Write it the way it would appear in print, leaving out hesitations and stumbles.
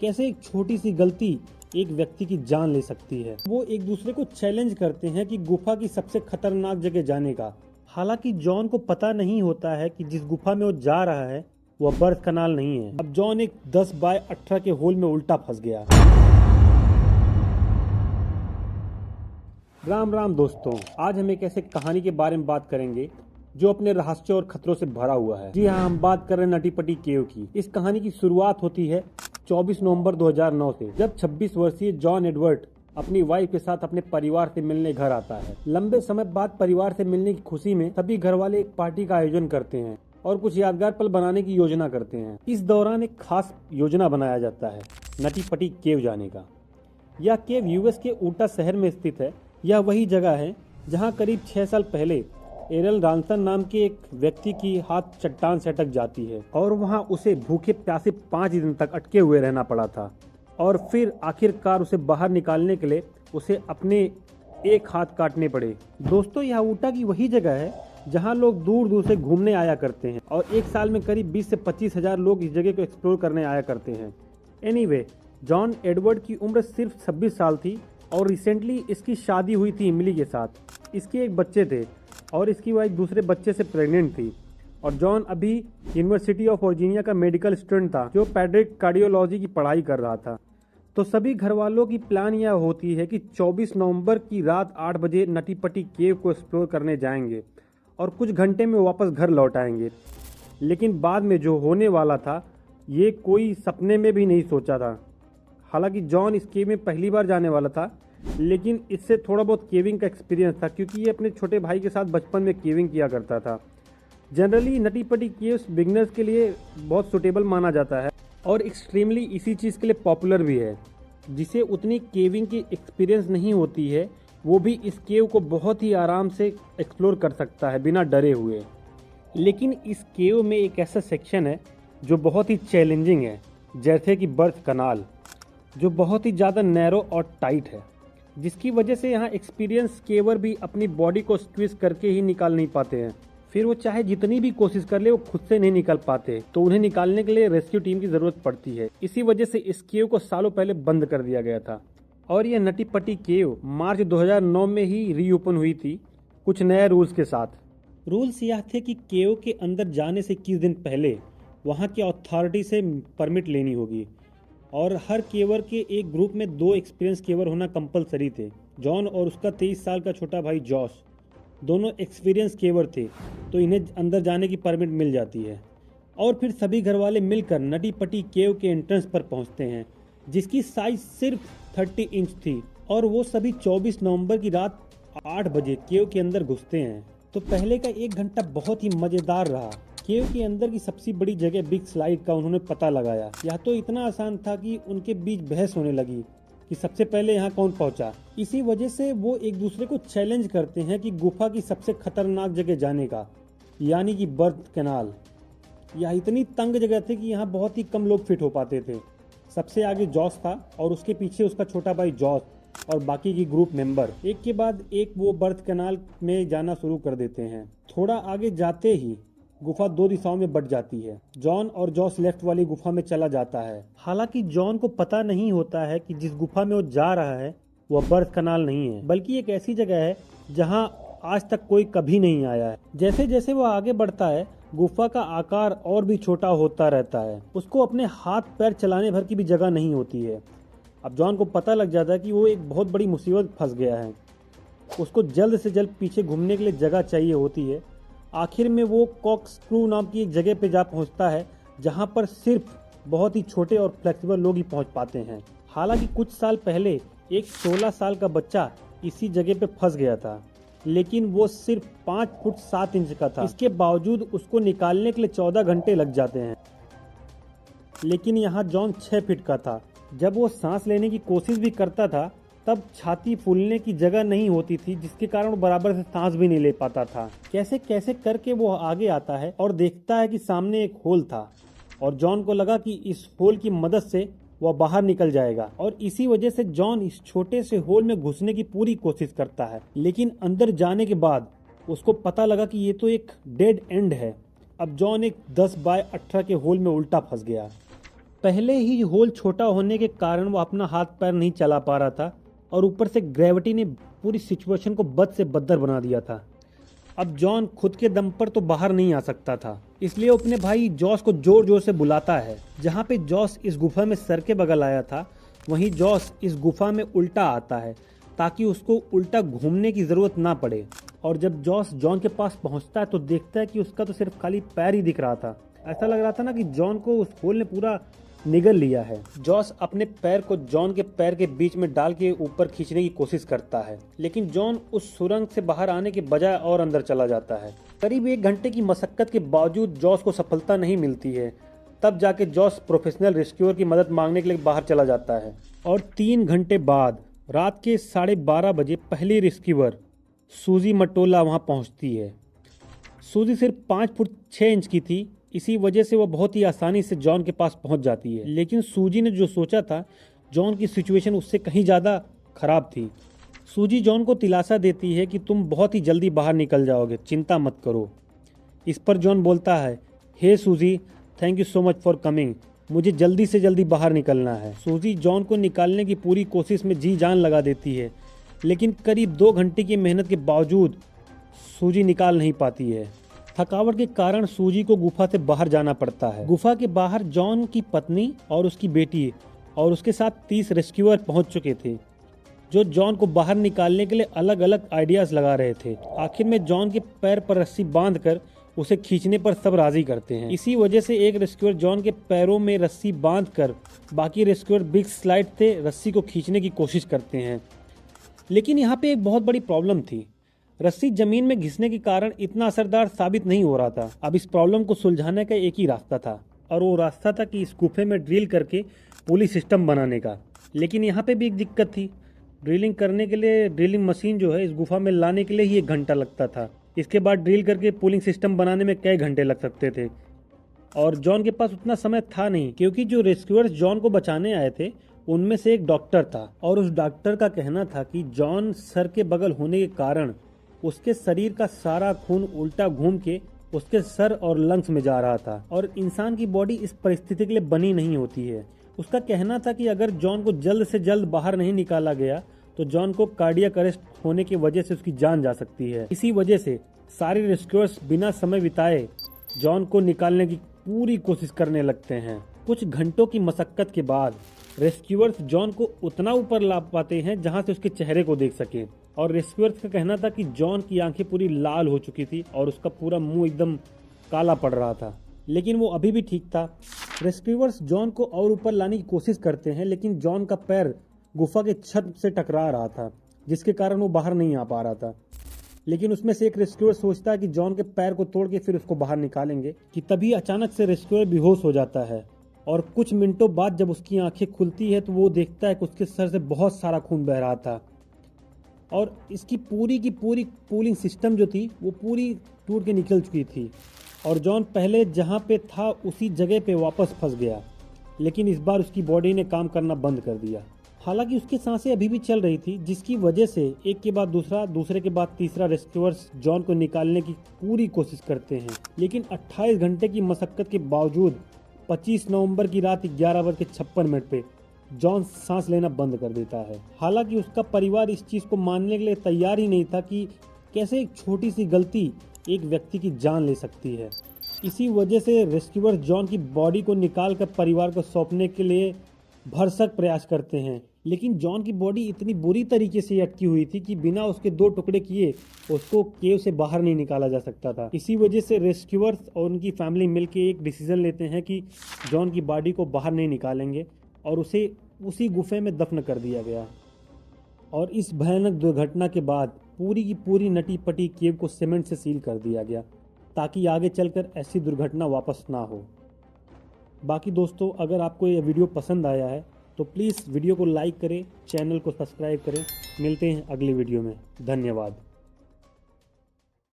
कैसे एक छोटी सी गलती एक व्यक्ति की जान ले सकती है। वो एक दूसरे को चैलेंज करते हैं कि गुफा की सबसे खतरनाक जगह जाने का। हालांकि जॉन को पता नहीं होता है कि जिस गुफा में वो जा रहा है वह बर्थ कनाल नहीं है। अब जॉन एक 10 बाय 18 के होल में उल्टा फंस गया। राम राम दोस्तों, आज हम एक ऐसे कहानी के बारे में बात करेंगे जो अपने रहस्यों और खतरों से भरा हुआ है। जी हाँ, हम बात कर रहे हैं नटी पटी केव की। इस कहानी की शुरुआत होती है 24 नवंबर 2009 से, जब 26 वर्षीय जॉन एडवर्ड अपनी वाइफ के साथ अपने परिवार से मिलने घर आता है। लंबे समय बाद परिवार से मिलने की खुशी में सभी घर वाले एक पार्टी का आयोजन करते हैं और कुछ यादगार पल बनाने की योजना करते हैं। इस दौरान एक खास योजना बनाया जाता है नटी पटी केव जाने का। यह केव यूएस के ऊटा शहर में स्थित है। यह वही जगह है जहां करीब 6 साल पहले एरल रॉनसन नाम के एक व्यक्ति की हाथ चट्टान से अटक जाती है और वहां उसे भूखे प्यासे 5 दिन तक अटके हुए रहना पड़ा था। और फिर आखिरकार उसे बाहर निकालने के लिए उसे अपने एक हाथ काटने पड़े। दोस्तों, यह ऊटा की वही जगह है जहां लोग दूर दूर से घूमने आया करते हैं और एक साल में करीब 20 से 25 हजार लोग इस जगह को एक्सप्लोर करने आया करते हैं। एनीवे, जॉन एडवर्ड की उम्र सिर्फ 26 साल थी और रिसेंटली इसकी शादी हुई थी इमली के साथ। इसके एक बच्चे थे और इसकी वाइफ दूसरे बच्चे से प्रेग्नेंट थी। और जॉन अभी यूनिवर्सिटी ऑफ वर्जीनिया का मेडिकल स्टूडेंट था जो पेडिक कार्डियोलॉजी की पढ़ाई कर रहा था। तो सभी घर वालों की प्लान यह होती है कि 24 नवंबर की रात 8 बजे नटी पटी केव को एक्सप्लोर करने जाएंगे और कुछ घंटे में वापस घर लौट आएंगे। लेकिन बाद में जो होने वाला था ये कोई सपने में भी नहीं सोचा था। हालांकि जॉन इस केव में पहली बार जाने वाला था, लेकिन इससे थोड़ा बहुत केविंग का एक्सपीरियंस था क्योंकि ये अपने छोटे भाई के साथ बचपन में केविंग किया करता था। जनरली नटी पटी केव्स बिगनर्स के लिए बहुत सुटेबल माना जाता है और एक्सट्रीमली इसी चीज़ के लिए पॉपुलर भी है। जिसे उतनी केविंग की एक्सपीरियंस नहीं होती है वो भी इस केव को बहुत ही आराम से एक्सप्लोर कर सकता है बिना डरे हुए। लेकिन इस केव में एक ऐसा सेक्शन है जो बहुत ही चैलेंजिंग है, जैसे कि बर्थ कनाल, जो बहुत ही ज़्यादा नैरो और टाइट है, जिसकी वजह से यहाँ एक्सपीरियंस केवर भी अपनी बॉडी को स्क्वीज करके ही निकाल नहीं पाते हैं। फिर वो चाहे जितनी भी कोशिश कर ले वो खुद से नहीं निकल पाते, तो उन्हें निकालने के लिए रेस्क्यू टीम की ज़रूरत पड़ती है। इसी वजह से इस केव को सालों पहले बंद कर दिया गया था और यह नटी पटी केव मार्च 2009 में ही रीओपन हुई थी, कुछ नए रूल्स के साथ। रूल्स यह थे कि केव के अंदर जाने से 21 दिन पहले वहाँ की अथॉरिटी से परमिट लेनी होगी और हर केवर के एक ग्रुप में 2 एक्सपीरियंस केवर होना कंपलसरी थे। जॉन और उसका 23 साल का छोटा भाई जॉश दोनों एक्सपीरियंस केवर थे, तो इन्हें अंदर जाने की परमिट मिल जाती है। और फिर सभी घर वाले मिलकर नटी पटी केव के एंट्रेंस पर पहुंचते हैं, जिसकी साइज सिर्फ 30 इंच थी। और वो सभी 24 नवंबर की रात 8 बजे केव के अंदर घुसते हैं। तो पहले का 1 घंटा बहुत ही मज़ेदार रहा। केव के अंदर की सबसे बड़ी जगह बिग स्लाइड का उन्होंने पता लगाया। यह तो इतना आसान था कि उनके बीच बहस होने लगी कि सबसे पहले यहाँ कौन पहुंचा। इसी वजह से वो एक दूसरे को चैलेंज करते हैं कि गुफा की सबसे खतरनाक जगह जाने का, यानी कि बर्थ कैनाल। यह इतनी तंग जगह थी कि यहाँ बहुत ही कम लोग फिट हो पाते थे। सबसे आगे जॉस था और उसके पीछे उसका छोटा भाई जॉस और बाकी की ग्रुप मेंबर एक के बाद एक वो बर्थ कैनाल में जाना शुरू कर देते हैं। थोड़ा आगे जाते ही गुफा 2 दिशाओं में बट जाती है। जॉन और जॉस लेफ्ट वाली गुफा में चला जाता है। हालांकि जॉन को पता नहीं होता है कि जिस गुफा में वो जा रहा है वह बर्थ कनाल नहीं है, बल्कि एक ऐसी जगह है जहां आज तक कोई कभी नहीं आया है। जैसे जैसे वो आगे बढ़ता है गुफा का आकार और भी छोटा होता रहता है। उसको अपने हाथ पैर चलाने भर की भी जगह नहीं होती है। अब जॉन को पता लग जाता है कि वो एक बहुत बड़ी मुसीबत फंस गया है। उसको जल्द से जल्द पीछे घूमने के लिए जगह चाहिए होती है। आखिर में वो कॉक्सक्रू नाम की एक जगह पे जा पहुंचता है जहां पर सिर्फ बहुत ही छोटे और फ्लेक्सिबल लोग ही पहुंच पाते हैं। हालांकि कुछ साल पहले एक 16 साल का बच्चा इसी जगह पे फंस गया था, लेकिन वो सिर्फ 5 फुट 7 इंच का था। इसके बावजूद उसको निकालने के लिए 14 घंटे लग जाते हैं। लेकिन यहाँ जॉन 6 फीट का था। जब वो सांस लेने की कोशिश भी करता था तब छाती फूलने की जगह नहीं होती थी, जिसके कारण वो बराबर से सांस भी नहीं ले पाता था। कैसे कैसे करके वो आगे आता है और देखता है कि सामने एक होल था और जॉन को लगा कि इस होल की मदद से वह बाहर निकल जाएगा। और इसी वजह से जॉन इस छोटे से होल में घुसने की पूरी कोशिश करता है। लेकिन अंदर जाने के बाद उसको पता लगा कि ये तो एक डेड एंड है। अब जॉन एक 10 बाय 18 के होल में उल्टा फंस गया। पहले ही होल छोटा होने के कारण वो अपना हाथ पैर नहीं चला पा रहा था और ऊपर से ग्रेविटी ने पूरी सिचुएशन को बद से बदतर बना दिया था। अब जॉन खुद के दम पर तो बाहर नहीं आ सकता था, इसलिए वो अपने भाई जॉस को जोर जोर से बुलाता है। जहाँ पे जॉस इस गुफा में सर के बगल आया था, वहीं जॉस इस गुफा में उल्टा आता है ताकि उसको उल्टा घूमने की ज़रूरत ना पड़े। और जब जॉस जॉन के पास पहुँचता है तो देखता है कि उसका तो सिर्फ खाली पैर ही दिख रहा था। ऐसा लग रहा था ना कि जॉन को उस होल ने पूरा निगल लिया है। जॉस अपने पैर को जॉन के पैर के बीच में डाल के ऊपर खींचने की कोशिश करता है, लेकिन जॉन उस सुरंग से बाहर आने के बजाय और अंदर चला जाता है। करीब 1 घंटे की मशक्कत के बावजूद जॉस को सफलता नहीं मिलती है। तब जाके जॉस प्रोफेशनल रेस्क्यूअर की मदद मांगने के लिए बाहर चला जाता है और 3 घंटे बाद रात के 12:30 बजे पहली रेस्क्यूअर सूजी मटोला वहाँ पहुँचती है। सूजी सिर्फ 5 फुट 6 इंच की थी, इसी वजह से वो बहुत ही आसानी से जॉन के पास पहुंच जाती है। लेकिन सूजी ने जो सोचा था, जॉन की सिचुएशन उससे कहीं ज़्यादा खराब थी। सूजी जॉन को दिलासा देती है कि तुम बहुत ही जल्दी बाहर निकल जाओगे, चिंता मत करो। इस पर जॉन बोलता है, हे सूजी, thank you so much for coming, मुझे जल्दी से जल्दी बाहर निकलना है। सूजी जॉन को निकालने की पूरी कोशिश में जी जान लगा देती है, लेकिन करीब 2 घंटे की मेहनत के बावजूद सूजी निकाल नहीं पाती है। थकावट के कारण सूजी को गुफा से बाहर जाना पड़ता है। गुफा के बाहर जॉन की पत्नी और उसकी बेटी और उसके साथ 30 रेस्क्यूअर पहुंच चुके थे, जो जॉन को बाहर निकालने के लिए अलग अलग आइडियाज लगा रहे थे। आखिर में जॉन के पैर पर रस्सी बांधकर उसे खींचने पर सब राजी करते हैं। इसी वजह से एक रेस्क्यूअर जॉन के पैरों में रस्सी बांधकर बाकी रेस्क्यूअर बिग स्लाइड से रस्सी को खींचने की कोशिश करते हैं। लेकिन यहाँ पे एक बहुत बड़ी प्रॉब्लम थी। रस्सी जमीन में घिसने के कारण इतना असरदार साबित नहीं हो रहा था। अब इस प्रॉब्लम को सुलझाने का एक ही रास्ता था, और वो रास्ता था कि इस गुफे में ड्रिल करके पुली सिस्टम बनाने का। लेकिन यहाँ पे भी एक दिक्कत थी। ड्रिलिंग करने के लिए ड्रिलिंग मशीन जो है इस गुफा में लाने के लिए ही 1 घंटा लगता था। इसके बाद ड्रिल करके पुलिंग सिस्टम बनाने में कई घंटे लग सकते थे, और जॉन के पास उतना समय था नहीं, क्योंकि जो रेस्क्यूअर्स जॉन को बचाने आए थे उनमें से एक डॉक्टर था, और उस डॉक्टर का कहना था कि जॉन सर के बगल होने के कारण उसके शरीर का सारा खून उल्टा घूम के उसके सर और लंग्स में जा रहा था, और इंसान की बॉडी इस परिस्थिति के लिए बनी नहीं होती है। उसका कहना था कि अगर जॉन को जल्द से जल्द बाहर नहीं निकाला गया तो जॉन को कार्डियक अरेस्ट होने की वजह से उसकी जान जा सकती है। इसी वजह से सारे रेस्क्यूअर्स बिना समय बिताए जॉन को निकालने की पूरी कोशिश करने लगते हैं। कुछ घंटों की मशक्कत के बाद रेस्क्यूअर्स जॉन को उतना ऊपर ला पाते हैं जहां से उसके चेहरे को देख सके, और रेस्क्यूअर्स का कहना था कि जॉन की आंखें पूरी लाल हो चुकी थी और उसका पूरा मुंह एकदम काला पड़ रहा था, लेकिन वो अभी भी ठीक था। रेस्क्यूअर्स जॉन को और ऊपर लाने की कोशिश करते हैं, लेकिन जॉन का पैर गुफा के छत से टकरा रहा था, जिसके कारण वो बाहर नहीं आ पा रहा था। लेकिन उसमें से एक रेस्क्यूअर सोचता है कि जॉन के पैर को तोड़ के फिर उसको बाहर निकालेंगे, कि तभी अचानक से रेस्क्यूअर बेहोश हो जाता है, और कुछ मिनटों बाद जब उसकी आंखें खुलती है तो वो देखता है कि उसके सर से बहुत सारा खून बह रहा था, और इसकी पूरी की पूरी कूलिंग सिस्टम जो थी वो पूरी टूट के निकल चुकी थी, और जॉन पहले जहाँ पे था उसी जगह पे वापस फंस गया। लेकिन इस बार उसकी बॉडी ने काम करना बंद कर दिया। हालांकि उसकी सांसें अभी भी चल रही थी, जिसकी वजह से एक के बाद दूसरा, दूसरे के बाद तीसरा रेस्क्यूअर्स जॉन को निकालने की पूरी कोशिश करते हैं। लेकिन 28 घंटे की मशक्कत के बावजूद 25 नवंबर की रात 11:56 पे जॉन सांस लेना बंद कर देता है। हालांकि उसका परिवार इस चीज़ को मानने के लिए तैयार ही नहीं था कि कैसे एक छोटी सी गलती एक व्यक्ति की जान ले सकती है। इसी वजह से रेस्क्यूअर जॉन की बॉडी को निकाल कर परिवार को सौंपने के लिए भरसक प्रयास करते हैं, लेकिन जॉन की बॉडी इतनी बुरी तरीके से अटकी हुई थी कि बिना उसके 2 टुकड़े किए उसको केव से बाहर नहीं निकाला जा सकता था। इसी वजह से रेस्क्यूअर्स और उनकी फैमिली मिलकर एक डिसीजन लेते हैं कि जॉन की बॉडी को बाहर नहीं निकालेंगे, और उसे उसी गुफे में दफन कर दिया गया। और इस भयानक दुर्घटना के बाद पूरी की पूरी नटी पटी केव को सीमेंट से सील कर दिया गया, ताकि आगे चलकर ऐसी दुर्घटना वापस ना हो। बाकी दोस्तों, अगर आपको ये वीडियो पसंद आया है तो प्लीज़ वीडियो को लाइक करें, चैनल को सब्सक्राइब करें। मिलते हैं अगली वीडियो में। धन्यवाद।